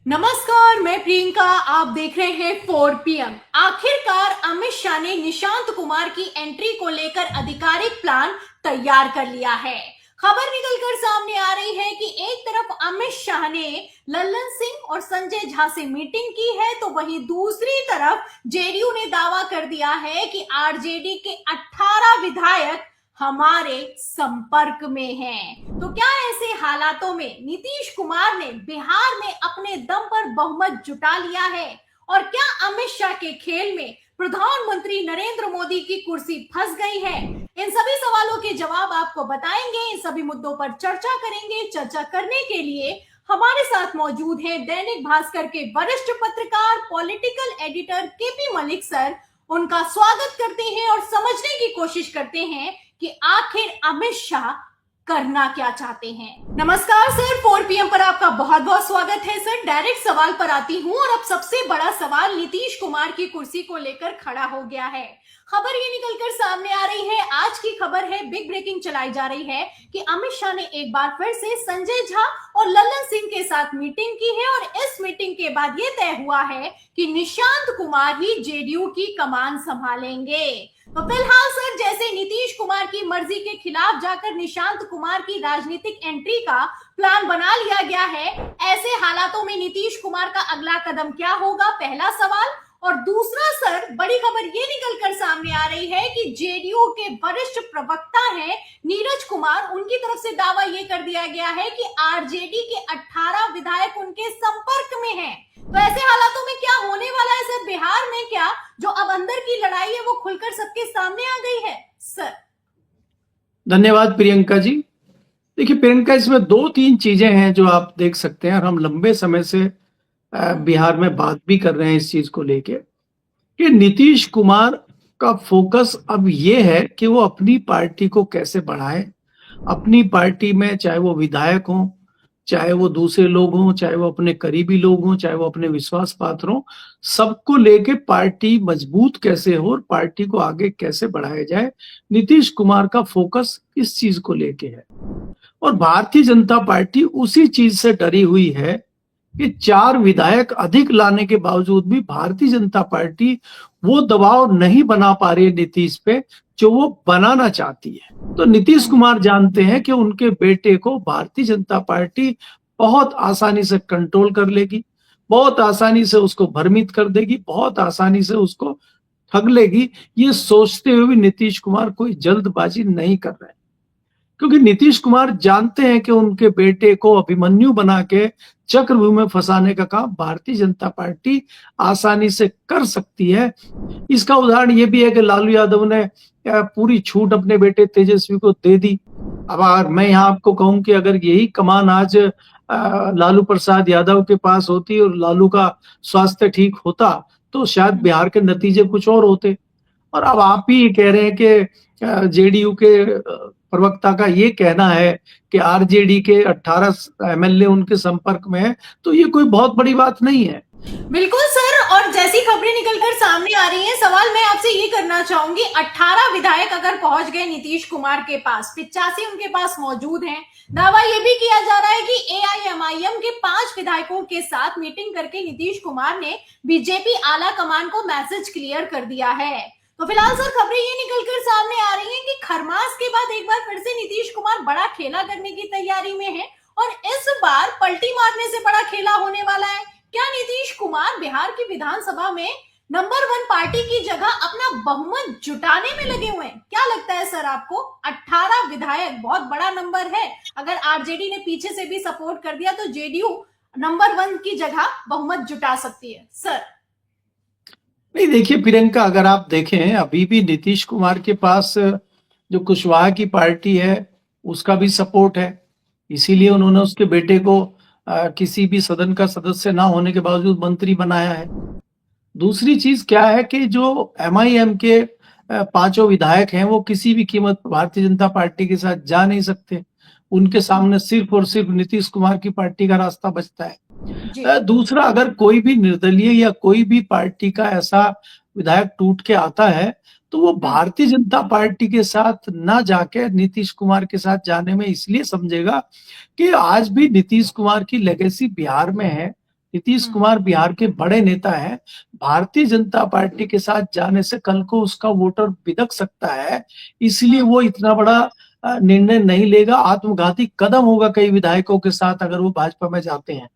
नमस्कार, मैं प्रियंका। आप देख रहे हैं 4 PM। आखिरकार अमित शाह ने निशांत कुमार की एंट्री को लेकर आधिकारिक प्लान तैयार कर लिया है। खबर निकलकर सामने आ रही है कि एक तरफ अमित शाह ने लल्लन सिंह और संजय झा से मीटिंग की है, तो वहीं दूसरी तरफ जेडीयू ने दावा कर दिया है कि आरजेडी के 18 विधायक हमारे संपर्क में हैं। तो क्या ऐसे हालातों में नीतीश कुमार ने बिहार में अपने दम पर बहुमत जुटा लिया है? और क्या अमित शाह के खेल में प्रधानमंत्री नरेंद्र मोदी की कुर्सी फंस गई है? इन सभी सवालों के जवाब आपको बताएंगे। इन सभी मुद्दों पर चर्चा करेंगे। चर्चा करने के लिए हमारे साथ मौजूद हैं दैनिक भास्कर के वरिष्ठ पत्रकार, political editor KP Malik sir. उनका स्वागत करते हैं और समझने की कोशिश करते हैं कि आखिर अमित शाह करना क्या चाहते हैं। नमस्कार सर, 4 PM पर आपका बहुत बहुत स्वागत है सर। डायरेक्ट सवाल पर आती हूं और अब सबसे बड़ा सवाल नीतीश कुमार की कुर्सी को लेकर खड़ा हो गया है। खबर ये निकलकर सामने आ रही है, आज की खबर है, बिग ब्रेकिंग चलाई जा रही है कि अमित शाह ने एक बार फिर से संजय झा और लल्लन सिंह के साथ मीटिंग की है और इस मीटिंग के बाद ये तय हुआ है कि निशांत कुमार ही जेडीयू की कमान संभालेंगे। तो फिलहाल सर, जैसे नीतीश कुमार की मर्जी के खिलाफ जाकर निशांत कुमार की राजनीतिक एंट्री का प्लान बना लिया गया है, ऐसे हालातों में नीतीश कुमार का अगला कदम क्या होगा, पहला सवाल। और दूसरा सर, बड़ी खबर ये निकलकर सामने आ रही है कि जेडीयू के वरिष्ठ प्रवक्ता हैं नीरज कुमार, उनकी तरफ से दावा ये कर दिया गया है कि आरजेडी के 18 विधायक उनके संपर्क में हैं। तो ऐसे हालातों में क्या होने वाला है सर बिहार में? क्या जो अब अंदर की लड़ाई है वो खुलकर सबके सामने आ गई है सर? धन्यवाद प्रियंका जी। देखिए प्रियंका, इसमें 2-3 चीजें हैं जो आप देख सकते हैं और हम लंबे समय से बिहार में बात भी कर रहे हैं इस चीज को लेके कि नीतीश कुमार का फोकस अब ये है कि वो अपनी पार्टी को कैसे बढ़ाए। अपनी पार्टी में चाहे वो विधायक हों, चाहे वो दूसरे लोग हों, चाहे वो अपने करीबी लोग हों, चाहे वो अपने विश्वास पात्र हों, सबको लेके पार्टी मजबूत कैसे हो और पार्टी को आगे कैसे बढ़ाया जाए, नीतीश कुमार का फोकस इस चीज को लेके है। और भारतीय जनता पार्टी उसी चीज से डरी हुई है कि 4 विधायक अधिक लाने के बावजूद भी भारतीय जनता पार्टी वो दबाव नहीं बना पा रही है नीतीश पे जो वो बनाना चाहती है। तो नीतीश कुमार जानते हैं कि उनके बेटे को भारतीय जनता पार्टी बहुत आसानी से कंट्रोल कर लेगी, बहुत आसानी से उसको भ्रमित कर देगी, बहुत आसानी से उसको ठग लेगी। ये सोचते हुए भी नीतीश कुमार कोई जल्दबाजी नहीं कर रहे हैं, क्योंकि नीतीश कुमार जानते हैं कि उनके बेटे को अभिमन्यु बना के चक्रव्यूह में फंसाने का काम भारतीय जनता पार्टी आसानी से कर सकती है। इसका उदाहरण ये भी है कि लालू यादव ने पूरी छूट अपने बेटे तेजस्वी को दे दी। अब अगर मैं यहाँ आपको कहूं कि अगर यही कमान आज लालू प्रसाद यादव के पास होती और लालू का स्वास्थ्य ठीक होता तो शायद बिहार के नतीजे कुछ और होते। और अब आप ही कह रहे हैं कि जेडीयू के प्रवक्ता का ये कहना है कि आरजेडी के 18 एमएलए उनके संपर्क में है, तो ये कोई बहुत बड़ी बात नहीं है। बिल्कुल सर, और जैसी खबरें निकलकर सामने आ रही हैं, सवाल मैं आपसे ये करना चाहूंगी, 18 विधायक अगर पहुंच गए नीतीश कुमार के पास, 85 उनके पास मौजूद हैं, दावा ये भी किया जा रहा है कि एआईएमआईएम के 5 विधायकों के साथ मीटिंग करके नीतीश कुमार ने बीजेपी आला कमान को मैसेज क्लियर कर दिया है। तो फिलहाल सर, खबरें ये निकलकर सामने आ रही हैं कि खरमास के बाद एक बार फिर से नीतीश कुमार बड़ा खेला करने की तैयारी में है और इस बार पलटी मारने से बड़ा खेला होने वाला है। क्या नीतीश कुमार बिहार की विधानसभा में नंबर 1 पार्टी की जगह अपना बहुमत जुटाने में लगे हुए हैं? क्या लगता है सर आपको? 18 विधायक बहुत बड़ा नंबर है। अगर आरजेडी ने पीछे से भी सपोर्ट कर दिया तो जेडीयू नंबर 1 की जगह बहुमत जुटा सकती है सर। नहीं, देखिए प्रियंका, अगर आप देखें अभी भी नीतीश कुमार के पास जो कुशवाहा की पार्टी है उसका भी सपोर्ट है, इसीलिए उन्होंने उसके बेटे को किसी भी सदन का सदस्य ना होने के बावजूद मंत्री बनाया है। दूसरी चीज क्या है कि जो एमआईएम के 5 विधायक हैं वो किसी भी कीमत पर भारतीय जनता पार्टी के साथ जा नहीं सकते। उनके सामने सिर्फ और सिर्फ नीतीश कुमार की पार्टी का रास्ता बचता है। दूसरा, अगर कोई भी निर्दलीय या कोई भी पार्टी का ऐसा विधायक टूट के आता है तो वो भारतीय जनता पार्टी के साथ ना जाके नीतीश कुमार के साथ जाने में इसलिए समझेगा कि आज भी नीतीश कुमार की लेगेसी बिहार में है। नीतीश कुमार बिहार के बड़े नेता हैं। भारतीय जनता पार्टी के साथ जाने से कल को उसका वोटर बिदक सकता है, इसलिए वो इतना बड़ा निर्णय नहीं लेगा। आत्मघाती कदम होगा कई विधायकों के साथ अगर वो भाजपा में जाते हैं।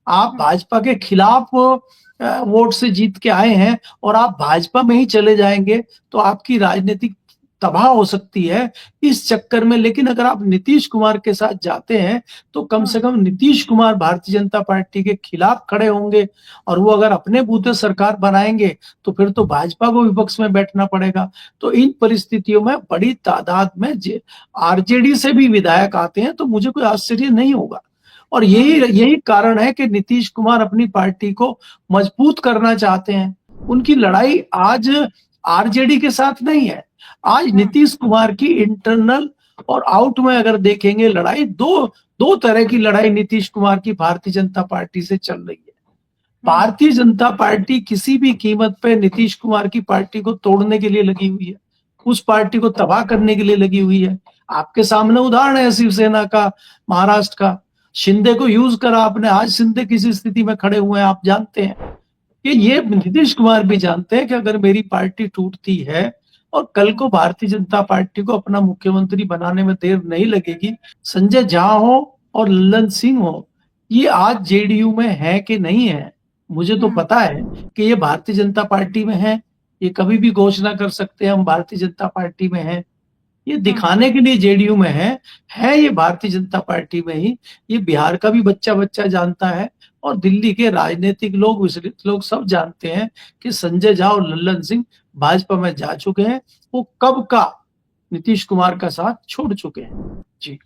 आप भाजपा के खिलाफ वोट से जीत के आए हैं और आप भाजपा में ही चले जाएंगे तो आपकी राजनीतिक तबाह हो सकती है इस चक्कर में। लेकिन अगर आप नीतीश कुमार के साथ जाते हैं तो कम से कम नीतीश कुमार भारतीय जनता पार्टी के खिलाफ खड़े होंगे, और वो अगर अपने बूते सरकार बनाएंगे तो फिर तो भाजपा को विपक्ष में बैठना पड़ेगा। तो इन परिस्थितियों में बड़ी तादाद में आरजेडी से भी विधायक आते हैं तो मुझे कोई आश्चर्य नहीं होगा। और यही कारण है कि नीतीश कुमार अपनी पार्टी को मजबूत करना चाहते हैं। उनकी लड़ाई आज आरजेडी के साथ नहीं है, आज नीतीश कुमार की इंटरनल और आउट में अगर देखेंगे लड़ाई, दो तरह की लड़ाई नीतीश कुमार की भारतीय जनता पार्टी से चल रही है। भारतीय जनता पार्टी किसी भी कीमत पे नीतीश कुमार की पार्टी को तोड़ने के लिए लगी हुई है, उस पार्टी को तबाह करने के लिए लगी हुई है। आपके सामने उदाहरण है शिवसेना का, महाराष्ट्र का। शिंदे को यूज करा आपने, आज शिंदे किसी स्थिति में खड़े हुए हैं आप जानते हैं। कि ये नीतीश कुमार भी जानते हैं कि अगर मेरी पार्टी टूटती है और कल को भारतीय जनता पार्टी को अपना मुख्यमंत्री बनाने में देर नहीं लगेगी। संजय झा हो और लल्लन सिंह हो, ये आज जेडीयू में है कि नहीं है, मुझे तो पता है कि ये भारतीय जनता पार्टी में है। ये कभी भी घोषणा कर सकते हैं हम भारतीय जनता पार्टी में हैं। ये दिखाने के लिए जेडीयू में है ये भारतीय जनता पार्टी में ही। ये बिहार का भी बच्चा जानता है और दिल्ली के राजनीतिक लोग, विचलित लोग सब जानते हैं कि संजय झा और लल्लन सिंह भाजपा में जा चुके हैं। वो कब का नीतीश कुमार का साथ छोड़ चुके हैं। जी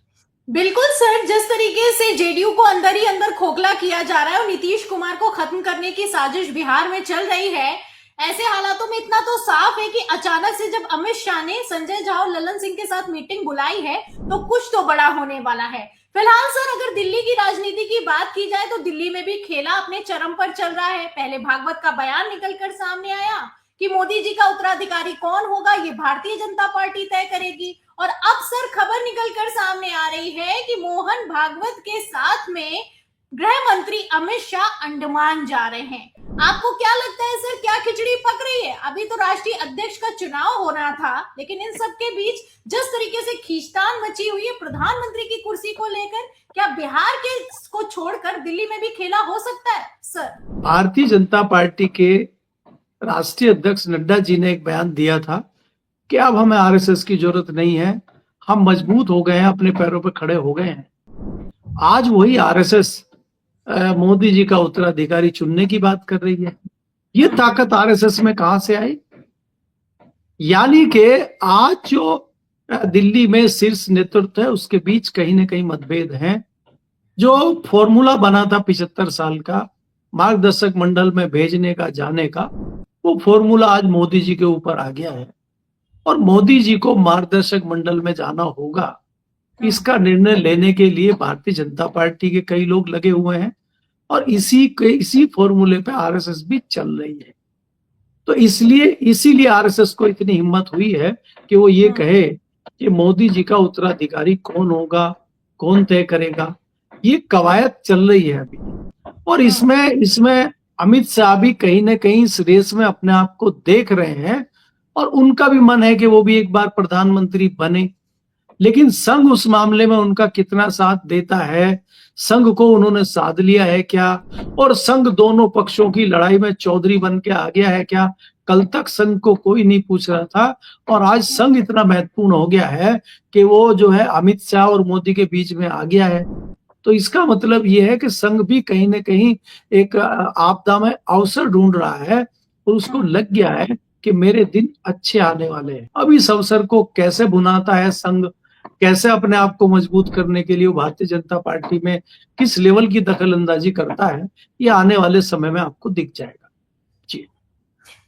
बिल्कुल सर, जिस तरीके से जेडीयू को अंदर ही अंदर खोखला किया जा रहा है और नीतीश कुमार को खत्म करने की साजिश बिहार में चल रही है, ऐसे हालातों में इतना तो साफ है कि अचानक से जब अमित शाह ने संजय झा और लल्लन सिंह के साथ मीटिंग बुलाई है तो कुछ तो बड़ा होने वाला है। फिलहाल सर, अगर दिल्ली की राजनीति की बात की जाए तो दिल्ली में भी खेला अपने चरम पर चल रहा है। पहले भागवत का बयान निकलकर सामने आया कि मोदी जी का उत्तराधिकारी कौन होगा ये भारतीय जनता पार्टी तय करेगी, और अब सर खबर निकलकर सामने आ रही है कि मोहन भागवत के साथ में गृह मंत्री अमित शाह अंडमान जा रहे हैं। आपको क्या लगता है सर, क्या खिचड़ी पक रही है? अभी तो राष्ट्रीय अध्यक्ष का चुनाव होना था, लेकिन इन सब के बीच जिस तरीके से खींचतान मची हुई है प्रधानमंत्री की कुर्सी को लेकर, क्या बिहार के को छोड़कर दिल्ली में भी खेला हो सकता है सर? भारतीय जनता पार्टी के राष्ट्रीय अध्यक्ष नड्डा जी ने एक बयान दिया था कि अब हमें आरएसएस की जरूरत नहीं है, हम मजबूत हो गए हैं, अपने पैरों पर खड़े हो गए हैं। आज वही आरएसएस मोदी जी का उत्तराधिकारी चुनने की बात कर रही है। ये ताकत आरएसएस में कहां से आई? यानी कि आज जो दिल्ली में शीर्ष नेतृत्व है उसके बीच कहीं ना कहीं मतभेद हैं। जो फॉर्मूला बना था 75 साल का मार्गदर्शक मंडल में भेजने का, जाने का, वो फॉर्मूला आज मोदी जी के ऊपर आ गया है और मोदी जी को मार्गदर्शक मंडल में जाना होगा। इसका निर्णय लेने के लिए भारतीय जनता पार्टी के कई लोग लगे हुए हैं और इसी फॉर्मूले पे आरएसएस भी चल रही है। तो इसीलिए आरएसएस को इतनी हिम्मत हुई है कि वो ये कहे कि मोदी जी का उत्तराधिकारी कौन होगा, कौन तय करेगा। ये कवायद चल रही है अभी, और इसमें अमित शाह भी कहीं ना कहीं इस रेस में अपने आप को देख रहे हैं और उनका भी मन है कि वो भी एक बार प्रधानमंत्री बने। लेकिन संघ उस मामले में उनका कितना साथ देता है, संघ को उन्होंने साध लिया है क्या, और संघ दोनों पक्षों की लड़ाई में चौधरी बन के आ गया है क्या? कल तक संघ को कोई नहीं पूछ रहा था और आज संघ इतना महत्वपूर्ण हो गया है कि वो जो है अमित शाह और मोदी के बीच में आ गया है। तो इसका मतलब ये है कि संघ भी कहीं ना कहीं एक आपदा में अवसर ढूंढ रहा है और उसको लग गया है कि मेरे दिन अच्छे आने वाले हैं। अब इस अवसर को कैसे भुनाता है संघ, कैसे अपने आप को मजबूत करने के लिए भारतीय जनता पार्टी में किस लेवल की दखल अंदाजी करता है, ये आने वाले समय में आपको दिख जाएगा। जी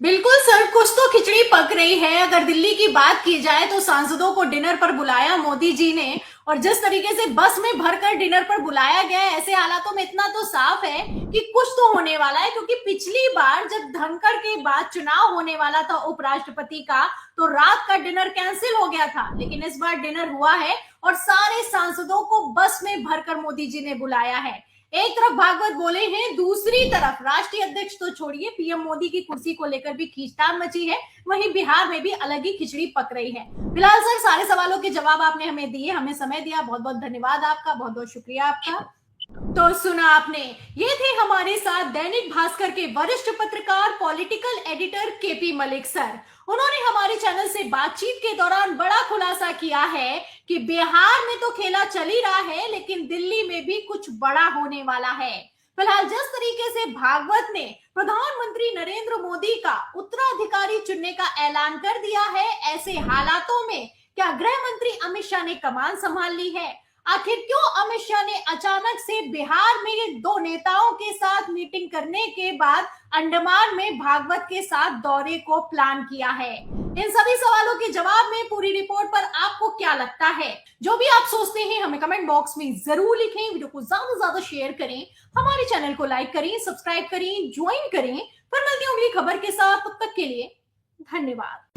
बिल्कुल सर, कुछ तो खिचड़ी पक रही है। अगर दिल्ली की बात की जाए तो सांसदों को डिनर पर बुलाया मोदी जी ने, और जिस तरीके से बस में भरकर डिनर पर बुलाया गया है, ऐसे हालातों में इतना तो साफ है कि कुछ तो होने वाला है। क्योंकि पिछली बार जब धनखड़ के बाद चुनाव होने वाला था उपराष्ट्रपति का, तो रात का डिनर कैंसिल हो गया था, लेकिन इस बार डिनर हुआ है और सारे सांसदों को बस में भरकर मोदी जी ने बुलाया है। एक तरफ भागवत बोले हैं, दूसरी तरफ राष्ट्रीय अध्यक्ष तो छोड़िए, पीएम मोदी की कुर्सी को लेकर भी खींचतान मची है। वहीं बिहार में भी अलग ही खिचड़ी पक रही है। फिलहाल सर, सारे सवालों के जवाब आपने हमें दिए, हमें समय दिया, बहुत बहुत धन्यवाद आपका, बहुत बहुत शुक्रिया आपका। तो सुना आपने, ये थे हमारे साथ दैनिक भास्कर के वरिष्ठ पत्रकार, political editor KP Malik sir. उन्होंने हमारे चैनल से बातचीत के दौरान बड़ा खुलासा किया है कि बिहार में तो खेला चल ही रहा है, लेकिन दिल्ली में भी कुछ बड़ा होने वाला है। फिलहाल जिस तरीके से भागवत ने प्रधानमंत्री नरेंद्र मोदी का उत्तराधिकारी चुनने का ऐलान कर दिया है, ऐसे हालातों में क्या गृह मंत्री अमित शाह ने कमान संभाल ली है? आखिर क्यों अमित शाह ने अचानक से बिहार में दो नेताओं के साथ मीटिंग करने के बाद अंडमान में भागवत के साथ दौरे को प्लान किया है? इन सभी सवालों के जवाब में पूरी रिपोर्ट पर आपको क्या लगता है? जो भी आप सोचते हैं हमें कमेंट बॉक्स में जरूर लिखें। वीडियो को ज्यादा से ज्यादा शेयर करें, हमारे चैनल को लाइक करें, सब्सक्राइब करें, ज्वाइन करें। फिर मिलती हूँ अगली खबर के साथ, तब तक के लिए धन्यवाद।